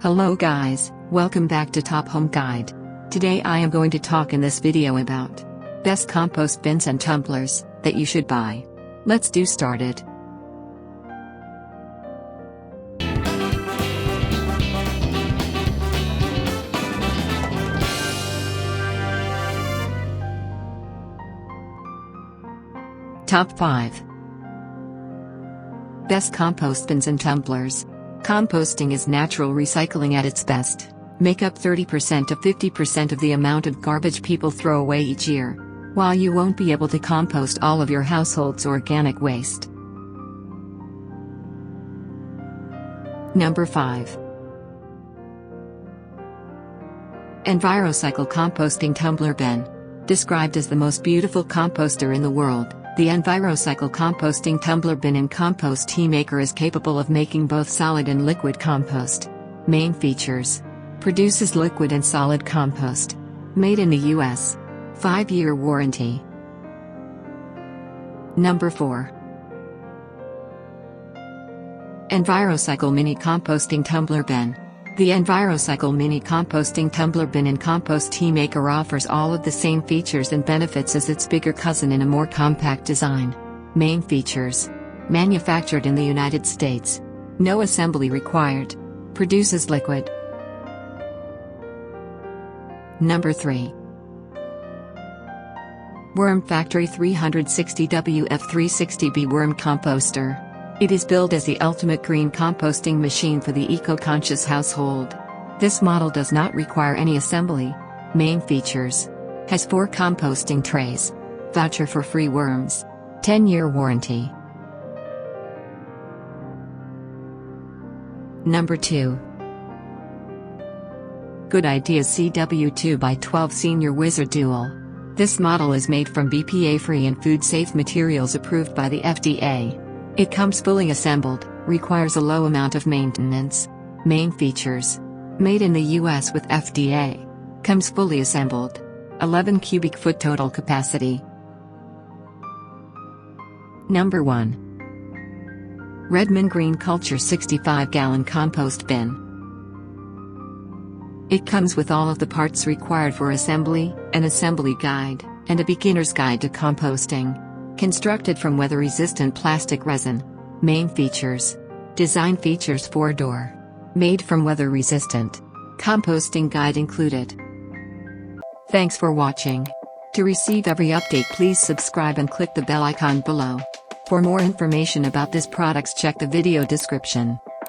Hello guys, welcome back to Top Home Guide. Today I am going to talk in this video about best compost bins and tumblers that you should buy. Let's do started. Top 5 Best compost bins and tumblers. Composting is natural recycling at its best. Make up 30% to 50% of the amount of garbage people throw away each year. While you won't be able to compost all of your household's organic waste. Number 5. EnviroCycle Composting Tumbler Bin. Described as the most beautiful composter in the world, the EnviroCycle Composting Tumbler Bin and Compost Tea Maker is capable of making both solid and liquid compost. Main features: produces liquid and solid compost. Made in the US. 5-year warranty. Number 4. EnviroCycle Mini Composting Tumbler Bin. The EnviroCycle Mini Composting Tumbler Bin and Compost Tea Maker offers all of the same features and benefits as its bigger cousin in a more compact design. Main features: manufactured in the United States. No assembly required. Produces liquid. Number 3. Worm Factory 360WF360B Worm Composter. It is billed as the ultimate green composting machine for the eco-conscious household. This model does not require any assembly. Main features: has 4 composting trays. Voucher for free worms. 10-year warranty. Number 2. Good Ideas CW2x12 Senior Wizard Dual. This model is made from BPA-free and food-safe materials approved by the FDA. It comes fully assembled, requires a low amount of maintenance. Main features: made in the US with FDA. Comes fully assembled. 11 cubic foot total capacity. Number 1. Redmond Green Culture 65-gallon compost bin. It comes with all of the parts required for assembly, an assembly guide, and a beginner's guide to composting. Constructed from weather-resistant plastic resin. Main features: design features 4-door. Made from weather-resistant. Composting guide included. Thanks for watching. To receive every update, please subscribe and click the bell icon below. For more information about this products, check the video description.